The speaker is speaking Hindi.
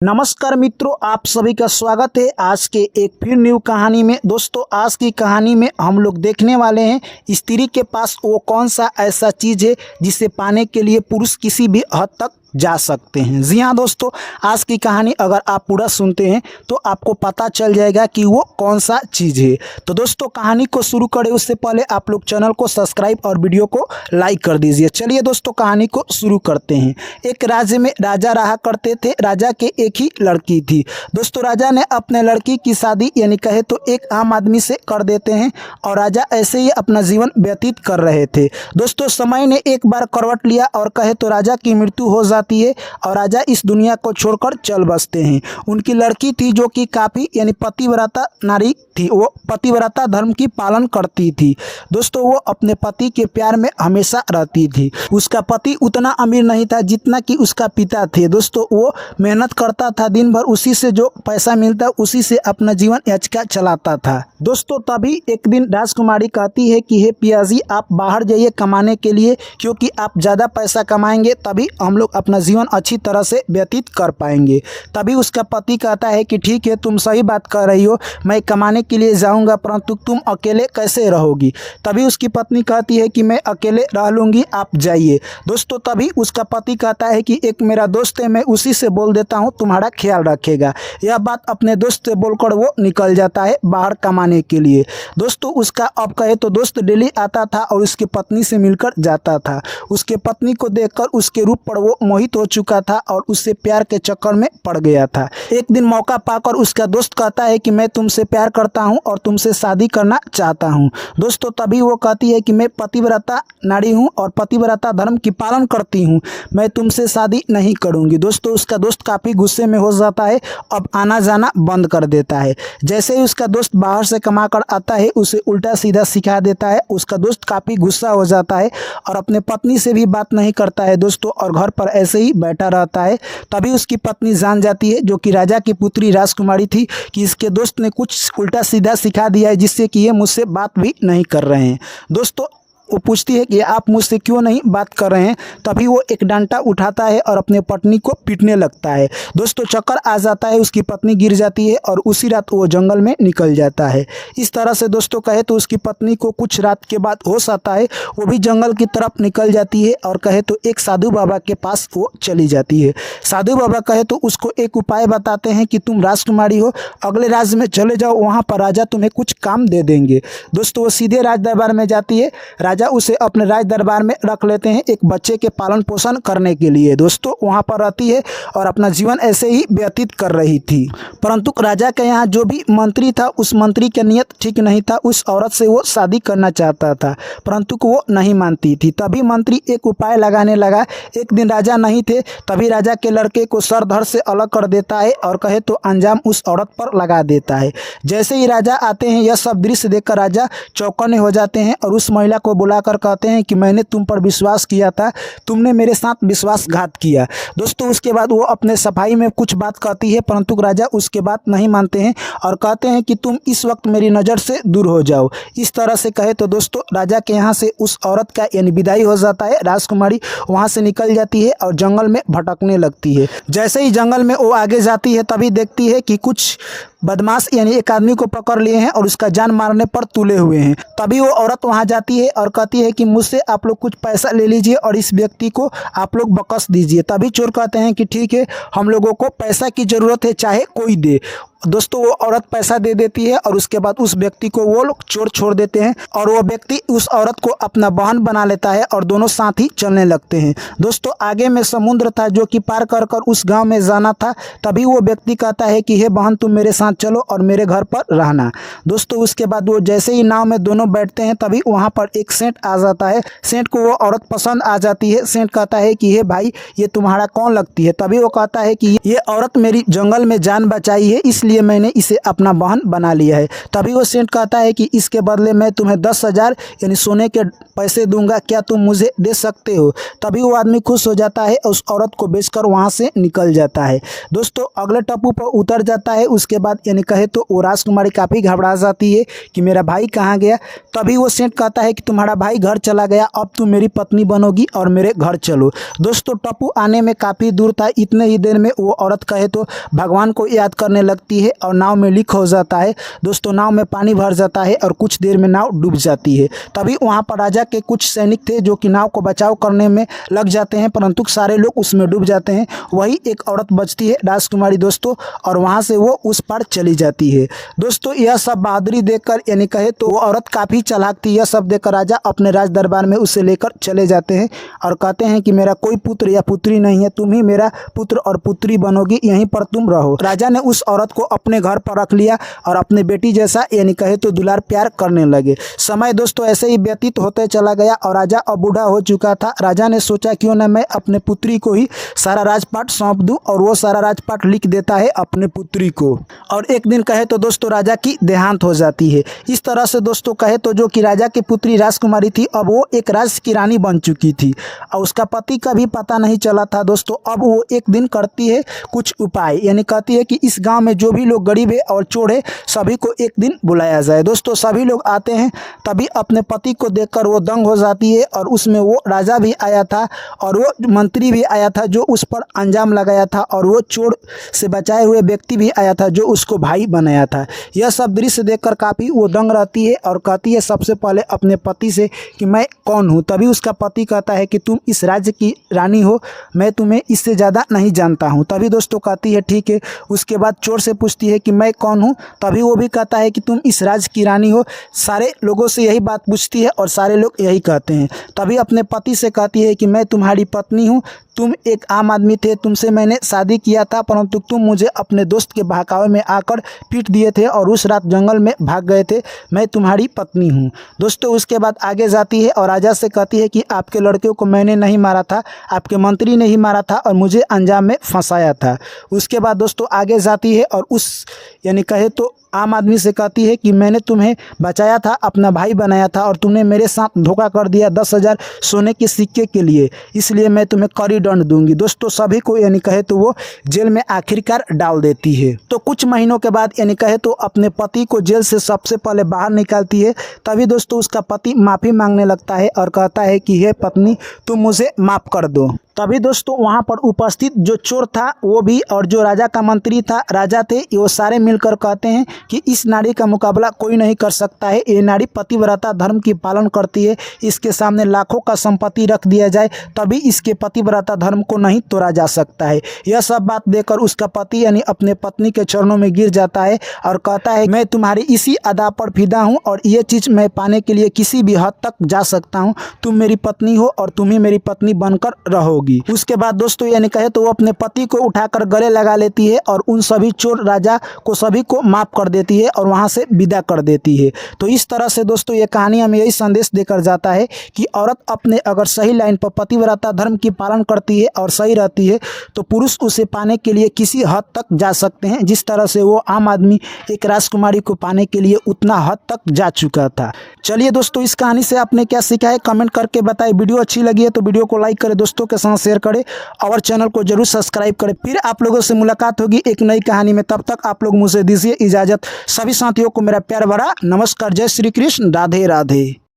नमस्कार मित्रों, आप सभी का स्वागत है आज के एक फिर न्यू कहानी में। दोस्तों, आज की कहानी में हम लोग देखने वाले हैं स्त्री के पास वो कौन सा ऐसा चीज़ है जिसे पाने के लिए पुरुष किसी भी हद तक जा सकते हैं। जी हाँ दोस्तों, आज की कहानी अगर आप पूरा सुनते हैं तो आपको पता चल जाएगा कि वो कौन सा चीज़ है। तो दोस्तों, कहानी को शुरू करें उससे पहले आप लोग चैनल को सब्सक्राइब और वीडियो को लाइक कर दीजिए। चलिए दोस्तों, कहानी को शुरू करते हैं। एक राज्य में राजा रहा करते थे। राजा के एक ही लड़की थी। दोस्तों, राजा ने अपने लड़की की शादी यानी कहे तो एक आम आदमी से कर देते हैं और राजा ऐसे ही अपना जीवन व्यतीत कर रहे थे। दोस्तों, समय ने एक बार करवट लिया और कहे तो राजा की मृत्यु हो जाती है और राजा इस दुनिया को छोड़कर चल बसते हैं। उनकी लड़की थी जो कि काफ़ी यानी पतिव्रता नारी थी। वो पतिव्रता धर्म की पालन करती थी। दोस्तों, वो अपने पति के प्यार में हमेशा रहती थी। उसका पति उतना अमीर नहीं था जितना कि उसका पिता थे। दोस्तों, वो मेहनत करता था, दिन भर उसी से जो पैसा मिलता उसी से अपना जीवन याचिका चलाता था। दोस्तों, तभी एक दिन राजकुमारी कहती है कि हे पियाजी, आप बाहर जाइए कमाने के लिए, क्योंकि आप ज़्यादा पैसा कमाएंगे तभी हम लोग अपना जीवन अच्छी तरह से व्यतीत कर पाएंगे। तभी उसका पति कहता है कि ठीक है, तुम सही बात कर रही हो, मैं कमाने के लिए जाऊंगा, परंतु तुम अकेले कैसे रहोगी। तभी उसकी पत्नी कहती है कि मैं अकेले रह लूँगी, आप जाइए। दोस्तों, तभी उसका पति कहता है कि एक मेरा दोस्त है, मैं उसी से बोल देता हूँ, तुम्हारा ख्याल रखेगा। यह बात अपने दोस्त से बोलकर वो निकल जाता है बाहर कमाने के लिए। दोस्तों, उसका अब कहे तो दोस्त डेली आता था और उसकी पत्नी से मिलकर जाता था। उसके पत्नी को देखकर उसके रूप पर वो मोहित हो चुका था और उससे प्यार के चक्कर में पड़ गया था। एक दिन मौका पाकर उसका दोस्त कहता है कि मैं तुमसे प्यार करता हूं और तुमसे शादी करना चाहता हूं। दोस्तों, तभी वो कहती है कि मैं पतिव्रता नारी हूं और पतिव्रता धर्म की पालन करती हूं, मैं तुमसे शादी नहीं करूंगी। दोस्तों, उसका दोस्त काफ़ी गुस्से में हो जाता है, अब आना जाना बंद कर देता है। जैसे ही उसका दोस्त बाहर से कमा कर आता है उसे उल्टा सीधा सिखा देता है। उसका दोस्त काफ़ी गुस्सा हो जाता है और अपने पत्नी से भी बात नहीं करता है दोस्तों, और घर पर ऐसे ही बैठा रहता है। तभी उसकी पत्नी जान जाती है, जो कि राजा की पुत्री राजकुमारी थी, कि इसके दोस्त ने कुछ उल्टा सीधा सिखा दिया है जिससे कि ये मुझसे बात भी नहीं कर रहे हैं। दोस्तों, वो पूछती है कि आप मुझसे क्यों नहीं बात कर रहे हैं। तभी वो एक डंडा उठाता है और अपने पत्नी को पीटने लगता है। दोस्तों, चक्कर आ जाता है, उसकी पत्नी गिर जाती है और उसी रात वो जंगल में निकल जाता है। इस तरह से दोस्तों कहे तो उसकी पत्नी को कुछ रात के बाद होश आता है, वो भी जंगल की तरफ निकल जाती है और कहे तो एक साधु बाबा के पास वो चली जाती है। साधु बाबा कहे तो उसको एक उपाय बताते हैं कि तुम राजकुमारी हो, अगले राज्य में चले जाओ, वहाँ पर राजा तुम्हें कुछ काम दे देंगे। दोस्तों, वो सीधे राज दरबार में जाती है। राजा उसे अपने राज दरबार में रख लेते हैं एक बच्चे के पालन पोषण करने के लिए। दोस्तों, वहां पर रहती है और अपना जीवन ऐसे ही व्यतीत कर रही थी। परंतु राजा के यहाँ जो भी मंत्री था, उस मंत्री की नीयत ठीक नहीं था। उस औरत से वो शादी करना चाहता था, परंतु वो नहीं मानती थी। तभी मंत्री एक उपाय लगाने लगा। एक दिन राजा नहीं थे, तभी राजा के लड़के को सर धड़ से अलग कर देता है और कहे तो अंजाम उस औरत पर लगा देता है। जैसे ही राजा आते हैं, यह सब दृश्य देखकर राजा चौकन्ने हो जाते हैं और उस महिला को बुलाकर कहते हैं कि मैंने तुम पर विश्वास किया था, तुमने मेरे साथ विश्वासघात किया। दोस्तों, उसके बाद वो अपने सफाई में कुछ बात कहती है, परंतु राजा उसके बात नहीं मानते हैं और कहते हैं कि तुम इस वक्त मेरी नज़र से दूर हो जाओ। इस तरह से कहे तो दोस्तों राजा के यहाँ से उस औरत का यानी विदाई हो जाता है। राजकुमारी वहाँ से निकल जाती है और जंगल में भटकने लगती है। जैसे ही जंगल में वो आगे जाती है, तभी देखती है कि कुछ बदमाश यानी एक आदमी को पकड़ लिए हैं और उसका जान मारने पर तुले हुए हैं। तभी वो औरत वहां जाती है और कहती है कि मुझसे आप लोग कुछ पैसा ले लीजिए और इस व्यक्ति को आप लोग बकस दीजिए। तभी चोर कहते हैं कि ठीक है, हम लोगों को पैसा की ज़रूरत है, चाहे कोई दे। दोस्तों, वो औरत पैसा दे देती है और उसके बाद उस व्यक्ति को वो लोग चोर छोड़ देते हैं और वो व्यक्ति उस औरत को अपना बहन बना लेता है और दोनों साथ ही चलने लगते हैं। दोस्तों, आगे में समुद्र था जो कि पार कर कर उस गांव में जाना था। तभी वो व्यक्ति कहता है कि हे बहन, तुम मेरे साथ चलो और मेरे घर पर रहना। दोस्तों, उसके बाद वो जैसे ही नाव में दोनों बैठते हैं, तभी वहाँ पर एक सेठ आ जाता है। सेठ को वो औरत पसंद आ जाती है। सेठ कहता है कि हे भाई, ये तुम्हारा कौन लगती है। तभी वो कहता है कि ये औरत मेरी जंगल में जान बचाई है, इसलिए इसलिए मैंने इसे अपना बहन बना लिया है। तभी वो सेंट कहता है कि इसके बदले मैं तुम्हें 10,000 यानी सोने के पैसे दूंगा, क्या तुम मुझे दे सकते हो? तभी वो आदमी खुश हो जाता है और उस औरत को बेचकर वहाँ से निकल जाता है। दोस्तों अगले टापू पर उतर जाता है। उसके बाद यानी कहे तो वो राजकुमारी काफ़ी घबरा जाती है कि मेरा भाई कहाँ गया। तभी वो सेंट कहता है कि तुम्हारा भाई घर चला गया, अब तुम मेरी पत्नी बनोगी और मेरे घर चलो। दोस्तों टापू आने में काफ़ी दूर था। इतने ही देर में वो औरत कहे तो भगवान को याद करने लगती है और नाव में लीक हो जाता है। दोस्तों नाव में पानी भर जाता है और कुछ देर में नाव डूब जाती है। तभी वहाँ पर राजा के कुछ सैनिक थे जो कि नाव को बचाव करने में लग जाते हैं, परंतु सारे लोग उसमें डूब जाते हैं। वही एक औरत बचती है राजकुमारी दोस्तों, और वहाँ से वो उस पार चली जाती है। दोस्तों यह सब बहादुरी देखकर यानी कहे तो वो औरत काफ़ी चालाक थी। यह सब देखकर राजा अपने राज दरबार में उसे लेकर चले जाते हैं और कहते हैं कि मेरा कोई पुत्र या पुत्री नहीं है, तुम ही मेरा पुत्र और पुत्री बनोगी, यहीं पर तुम रहो। राजा ने उस औरत को अपने घर पर रख लिया और अपने बेटी जैसा यानी कहे तो दुलार प्यार करने लगे। समय दोस्तों ऐसे ही व्यतीत होते चला गया और राजा अब बूढ़ा हो चुका था। राजा ने सोचा क्यों ना मैं अपने पुत्री को ही सारा राजपाट सौंप दूं, और वो सारा राजपाट लिख देता है अपने पुत्री को। और एक दिन कहे तो दोस्तों राजा की देहांत हो जाती है। इस तरह से दोस्तों कहे तो जो कि राजा की पुत्री राजकुमारी थी अब वो एक राज की रानी बन चुकी थी और उसका पति का भी पता नहीं चला था। दोस्तों अब वो एक दिन करती है कुछ उपाय, यानी कहती है कि इस गांव में जो भी लोग गरीब है और चोर है सभी को एक दिन बुलाया जाए। दोस्तों सभी लोग आते हैं। तभी अपने पति को देखकर वो दंग हो जाती है और उसमें वो राजा भी आया था और वो मंत्री भी आया था जो उस पर अंजाम लगाया था, और वो चोर से बचाए हुए व्यक्ति भी आया था जो उसको भाई बनाया था। यह सब दृश्य देखकर काफ़ी वो दंग रहती है और कहती है सबसे पहले अपने पति से कि मैं कौन हूँ। तभी उसका पति कहता है कि तुम इस राज्य की रानी हो, मैं तुम्हें इससे ज़्यादा नहीं जानता हूँ। तभी दोस्तों कहती है ठीक है। उसके बाद चोर से पूछती है कि मैं कौन हूँ। तभी वो भी कहता है कि तुम इस राज्य की रानी हो। सारे लोगों से यही बात पूछती है और सारे लोग यही कहते हैं। तभी अपने पति से कहती है कि मैं तुम्हारी पत्नी हूँ, तुम एक आम आदमी थे, तुमसे मैंने शादी किया था, परंतु तुम मुझे अपने दोस्त के बहकावे में आकर पीट दिए थे और उस रात जंगल में भाग गए थे। मैं तुम्हारी पत्नी हूँ। दोस्तों उसके बाद आगे जाती है और राजा से कहती है कि आपके लड़के को मैंने नहीं मारा था, आपके मंत्री ने ही मारा था और मुझे अंजाम में फंसाया था। उसके बाद दोस्तों आगे जाती है और उस यानी कहे तो आम आदमी से कहती है कि मैंने तुम्हें बचाया था, अपना भाई बनाया था और तुमने मेरे साथ धोखा कर दिया 10,000 सोने के सिक्के के लिए, इसलिए मैं तुम्हें कड़ी दंड दूंगी। दोस्तों सभी को यानी कहे तो वो जेल में आखिरकार डाल देती है। तो कुछ महीनों के बाद यानी कहे तो अपने पति को जेल से सबसे पहले बाहर निकालती है। तभी दोस्तों उसका पति माफ़ी मांगने लगता है और कहता है कि हे पत्नी तुम मुझे माफ़ कर दो। तभी दोस्तों वहाँ पर उपस्थित जो चोर था वो भी और जो राजा का मंत्री था राजा थे, वो सारे मिलकर कहते हैं कि इस नारी का मुकाबला कोई नहीं कर सकता है। ये नारी पतिव्रता धर्म की पालन करती है, इसके सामने लाखों का संपत्ति रख दिया जाए तभी इसके पतिव्रता धर्म को नहीं तोड़ा जा सकता है। यह सब बात देखकर उसका पति यानी अपने पत्नी के चरणों में गिर जाता है और कहता है मैं तुम्हारी इसी अदा पर फिदा हूँ और ये चीज़ मैं पाने के लिए किसी भी हद तक जा सकता हूँ। तुम मेरी पत्नी हो और तुम ही मेरी पत्नी बनकर रहोगी। उसके बाद दोस्तों यानी कहे तो वो अपने पति को उठाकर गले लगा लेती है और उन सभी चोर राजा को सभी को माफ कर देती है और वहां से विदा कर देती है। तो इस तरह से दोस्तों ये कहानी हमें यही संदेश देकर जाता है कि औरत अपने अगर सही लाइन पर पतिव्रता धर्म की पालन करती है और सही रहती है तो पुरुष उसे पाने के लिए किसी हद तक जा सकते हैं, जिस तरह से वो आम आदमी एक राजकुमारी को पाने के लिए उतना हद तक जा चुका था। चलिए दोस्तों इस कहानी से आपने क्या सीखा है कमेंट करके बताएं। वीडियो अच्छी लगी है तो वीडियो को लाइक करें, दोस्तों के साथ शेयर करें और चैनल को जरूर सब्सक्राइब करें। फिर आप लोगों से मुलाकात होगी एक नई कहानी में, तब तक आप लोग मुझे दीजिए इजाजत। सभी साथियों को मेरा प्यार भरा नमस्कार। जय श्री कृष्ण, राधे राधे।